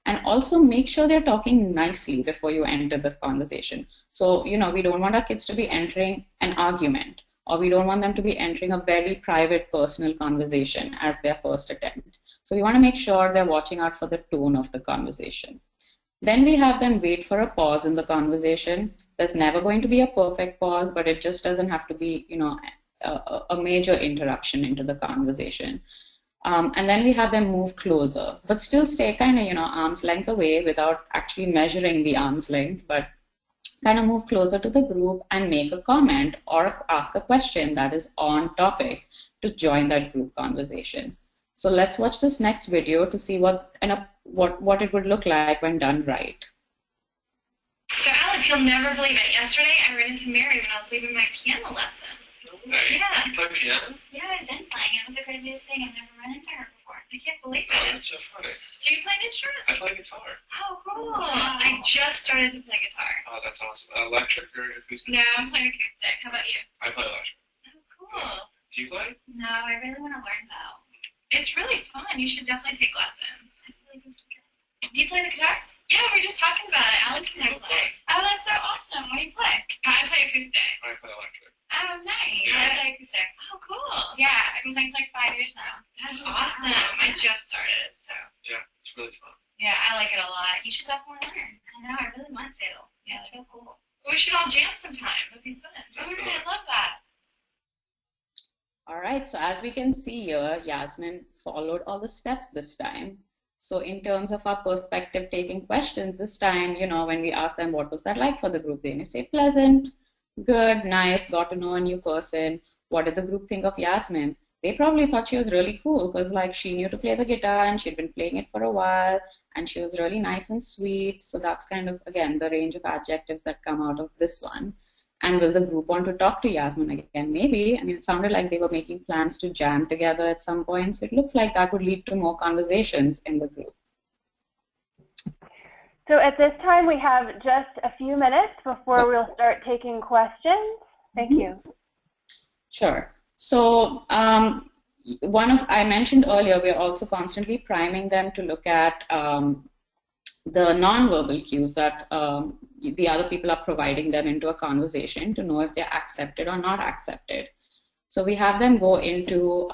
And also make sure they're talking nicely before you enter the conversation. So, we don't want our kids to be entering an argument, or we don't want them to be entering a very private, personal conversation as their first attempt. So we want to make sure they're watching out for the tone of the conversation. Then we have them wait for a pause in the conversation. There's never going to be a perfect pause, but it just doesn't have to be, a major interruption into the conversation. And then we have them move closer, but still stay kind of, arm's length away without actually measuring the arm's length, but kind of move closer to the group and make a comment or ask a question that is on topic to join that group conversation. So let's watch this next video to see what it would look like when done right. So Alex, you'll never believe it. Yesterday I ran into Mary when I was leaving my piano lesson. Hey, Yeah. you play piano? Yeah, I've been playing. It was the craziest thing. I've never run into her before. I can't believe Oh, it. that's so funny. Do you play an instrument? I play guitar. Oh, cool. Wow. I just started to play guitar. Oh, that's awesome. Electric or acoustic? No, I'm playing acoustic. How about you? I play electric. Oh, cool. Do you play? No, I really want to learn though. It's really fun. You should definitely take lessons. Do you play the guitar? Yeah, we were just talking about it. Alex and I play. Oh, that's so awesome. What do you play? I play acoustic. I play electric. Oh, nice. Yeah. I play acoustic. Oh, cool. Yeah, I've been playing for like 5 years now. That's awesome. I just started, so. Yeah, it's really fun. Yeah, I like it a lot. You should definitely learn. I know, I really want to. Yeah, it's so cool. We should all jam sometime. That'd be fun. Oh, I love that. All right, so as we can see here, Yasmin followed all the steps this time. So in terms of our perspective taking questions this time, when we ask them what was that like for the group, they may say pleasant, good, nice, got to know a new person. What did the group think of Yasmin? They probably thought she was really cool because she knew to play the guitar and she'd been playing it for a while and she was really nice and sweet. So that's kind of, again, the range of adjectives that come out of this one. And will the group want to talk to Yasmin again? Maybe. I mean, it sounded like they were making plans to jam together at some point. So it looks like that would lead to more conversations in the group. So at this time, we have just a few minutes before we'll start taking questions. Thank you. Sure. So I mentioned earlier, we're also constantly priming them to look at the nonverbal cues that the other people are providing them into a conversation to know if they're accepted or not accepted. So we have them go into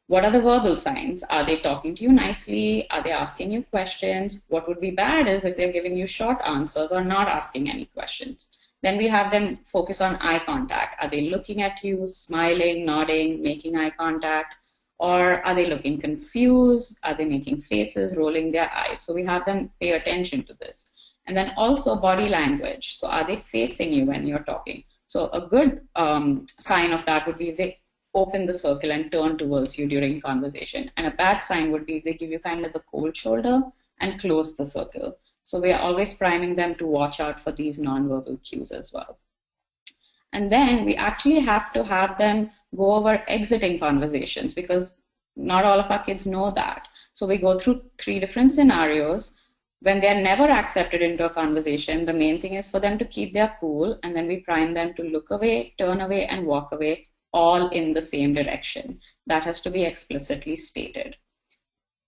what are the verbal signs? Are they talking to you nicely? Are they asking you questions? What would be bad is if they're giving you short answers or not asking any questions. Then we have them focus on eye contact. Are they looking at you, smiling, nodding, making eye contact? Or are they looking confused? Are they making faces, rolling their eyes? So we have them pay attention to this. And then also body language. So are they facing you when you're talking? So a good sign of that would be if they open the circle and turn towards you during conversation. And a bad sign would be if they give you kind of the cold shoulder and close the circle. So we are always priming them to watch out for these nonverbal cues as well. And then we actually have to have them go over exiting conversations because not all of our kids know that. So we go through 3 different scenarios. When they're never accepted into a conversation, the main thing is for them to keep their cool, and then we prime them to look away, turn away, and walk away, all in the same direction. That has to be explicitly stated.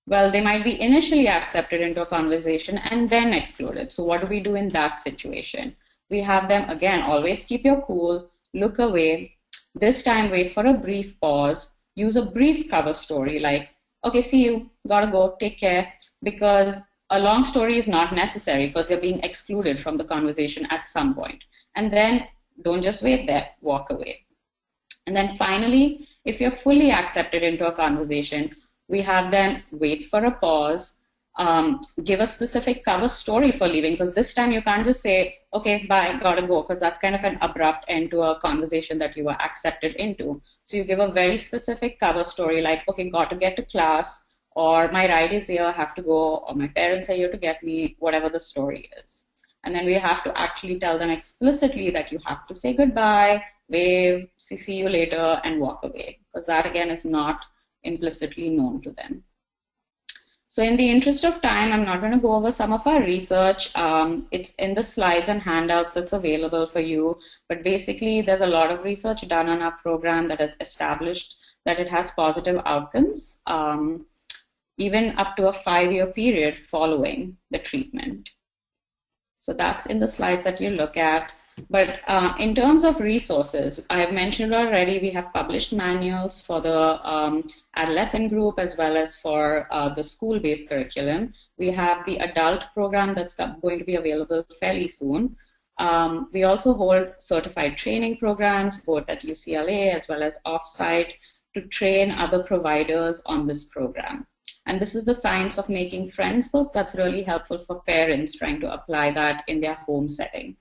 Well, they might be initially accepted into a conversation and then excluded. So what do we do in that situation? We have them, again, always keep your cool, look away, This time, wait for a brief pause. Use a brief cover story like, okay, see you, gotta go, take care, because a long story is not necessary because they're being excluded from the conversation at some point. And then don't just wait there, walk away. And then finally, if you're fully accepted into a conversation, we have them wait for a pause, give a specific cover story for leaving, because this time you can't just say, okay, bye, gotta go, because that's kind of an abrupt end to a conversation that you were accepted into. So you give a very specific cover story like, okay, got to get to class, or my ride is here, have to go, or my parents are here to get me, whatever the story is. And then we have to actually tell them explicitly that you have to say goodbye, wave, see you later, and walk away, because that again is not implicitly known to them. So in the interest of time, I'm not going to go over some of our research. It's in the slides and handouts that's available for you. But basically, there's a lot of research done on our program that has established that it has positive outcomes, even up to a 5-year period following the treatment. So that's in the slides that you look at. But in terms of resources, I've mentioned already, we have published manuals for the adolescent group as well as for the school-based curriculum. We have the adult program that's going to be available fairly soon. We also hold certified training programs, both at UCLA as well as offsite, to train other providers on this program. And this is the Science of Making Friends book that's really helpful for parents trying to apply that in their home setting.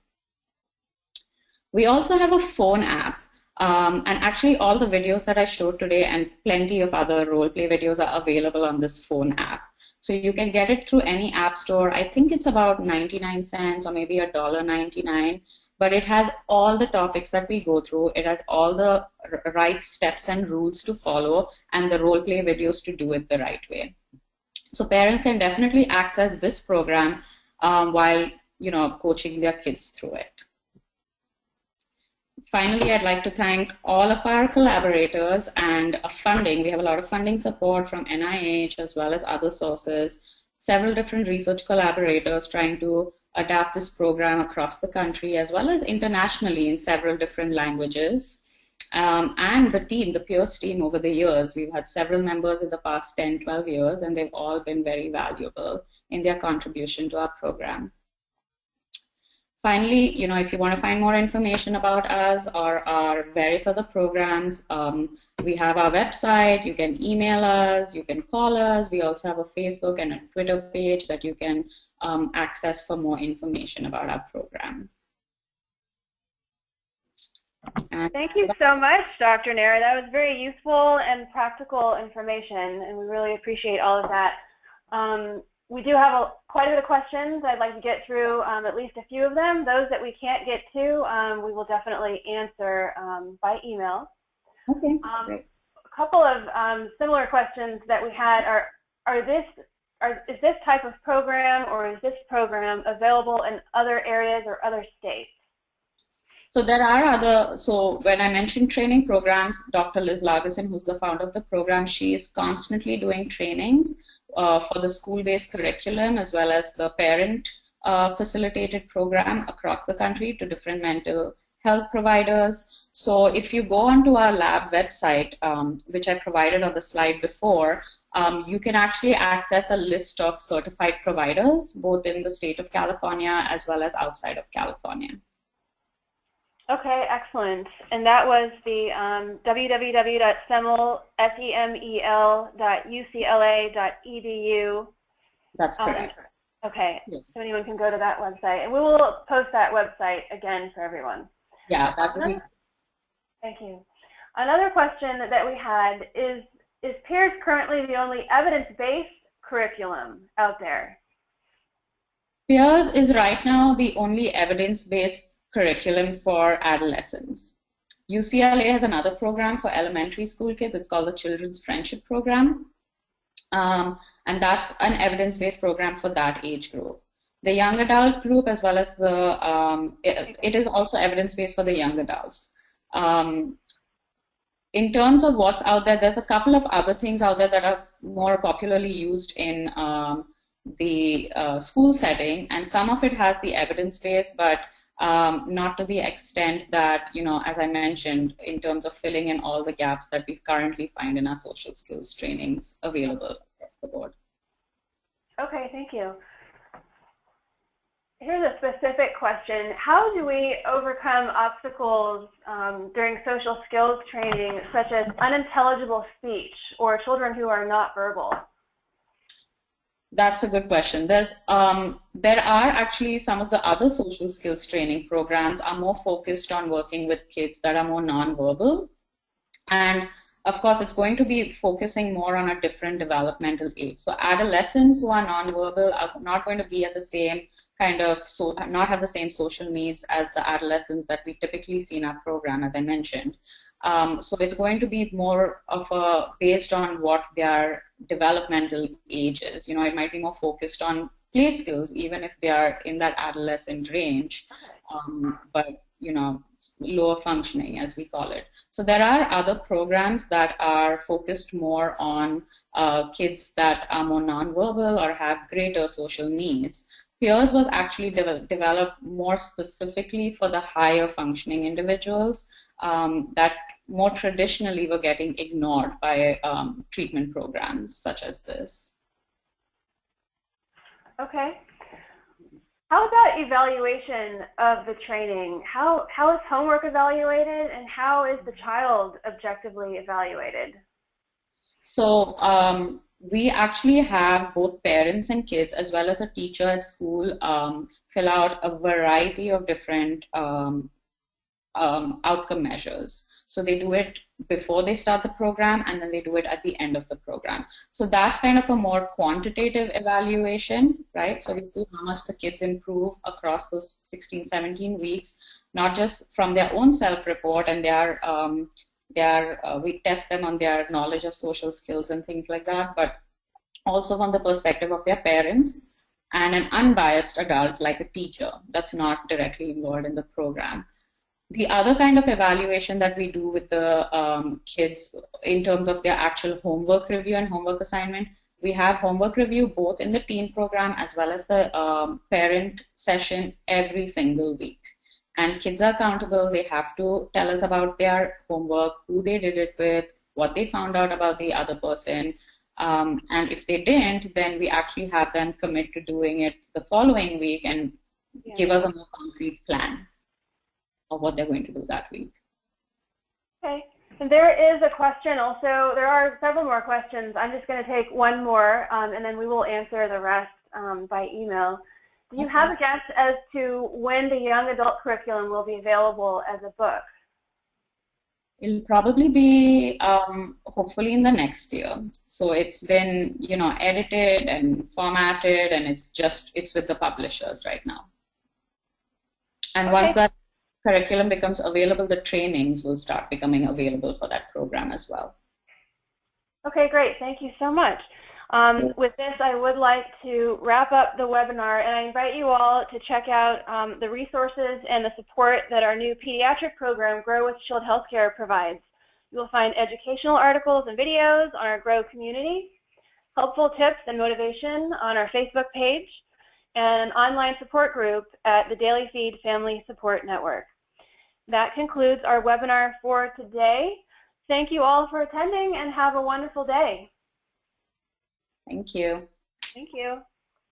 We also have a phone app, and actually all the videos that I showed today and plenty of other role play videos are available on this phone app. So you can get it through any app store. I think it's about 99 cents or maybe $1.99, but it has all the topics that we go through. It has all the right steps and rules to follow and the role play videos to do it the right way. So parents can definitely access this program while coaching their kids through it. Finally, I'd like to thank all of our collaborators and funding. We have a lot of funding support from NIH as well as other sources, several different research collaborators trying to adapt this program across the country as well as internationally in several different languages. And the team, the PEERS team over the years, we've had several members in the past 10, 12 years, and they've all been very valuable in their contribution to our program. Finally, if you want to find more information about us or our various other programs, we have our website. You can email us, you can call us. We also have a Facebook and a Twitter page that you can access for more information about our program. And thank you so much, Dr. Nair. That was very useful and practical information, and we really appreciate all of that. We do have quite a bit of questions. I'd like to get through at least a few of them. Those that we can't get to, we will definitely answer by email. Okay, great. A couple of similar questions that we had is this type of program or is this program available in other areas or other states? So there are other, so when I mentioned training programs, Dr. Liz Largison, who's the founder of the program, she is constantly doing trainings for the school-based curriculum as well as the parent facilitated program across the country to different mental health providers. So if you go onto our lab website, which I provided on the slide before, you can actually access a list of certified providers, both in the state of California as well as outside of California. Okay, excellent. And that was the www.semel.ucla.edu. That's correct. Okay, yeah. So anyone can go to that website. And we will post that website again for everyone. Yeah, that would be. Thank you. Another question that we had is PEERS currently the only evidence-based curriculum out there? PEERS is right now the only evidence-based curriculum for adolescents. UCLA has another program for elementary school kids. It's called the Children's Friendship Program. And that's an evidence-based program for that age group. The young adult group, as well as the, it is also evidence-based for the young adults. In terms of what's out there, there's a couple of other things out there that are more popularly used in the school setting, and some of it has the evidence base, but not to the extent that, as I mentioned, in terms of filling in all the gaps that we currently find in our social skills trainings available across the board. Okay, thank you. Here's a specific question. How do we overcome obstacles during social skills training, such as unintelligible speech or children who are not verbal? That's a good question. There are actually some of the other social skills training programs are more focused on working with kids that are more nonverbal. And of course, it's going to be focusing more on a different developmental age. So adolescents who are nonverbal are not going to be at the same not have the same social needs as the adolescents that we typically see in our program, as I mentioned. So it's going to be more of based on what their developmental age is. It might be more focused on play skills, even if they are in that adolescent range, but lower functioning, as we call it. So there are other programs that are focused more on kids that are more nonverbal or have greater social needs. PEERS was actually developed more specifically for the higher functioning individuals that more traditionally were getting ignored by treatment programs such as this. Okay. How about evaluation of the training? How is homework evaluated, and how is the child objectively evaluated? So we actually have both parents and kids, as well as a teacher at school, fill out a variety of different outcome measures. So they do it before they start the program, and then they do it at the end of the program. So that's kind of a more quantitative evaluation, right? So we see how much the kids improve across those 16, 17 weeks, not just from their own self-report and we test them on their knowledge of social skills and things like that, but also from the perspective of their parents and an unbiased adult like a teacher that's not directly involved in the program. The other kind of evaluation that we do with the kids in terms of their actual homework review and homework assignment, we have homework review both in the teen program as well as the parent session every single week. And kids are accountable. They have to tell us about their homework, who they did it with, what they found out about the other person. And if they didn't, then we actually have them commit to doing it the following week and give us a more concrete plan of what they're going to do that week. Okay. And there is a question also. There are several more questions. I'm just going to take one more, and then we will answer the rest by email. Do you have a guess as to when the young adult curriculum will be available as a book? It'll probably be hopefully in the next year. So it's been, edited and formatted, and it's with the publishers right now. And once that curriculum becomes available, the trainings will start becoming available for that program as well. Okay, great. Thank you so much. With this, I would like to wrap up the webinar, and I invite you all to check out the resources and the support that our new pediatric program, Grow with Shield Healthcare, provides. You will find educational articles and videos on our Grow community, helpful tips and motivation on our Facebook page, and an online support group at the Daily Feed Family Support Network. That concludes our webinar for today. Thank you all for attending, and have a wonderful day. Thank you. Thank you.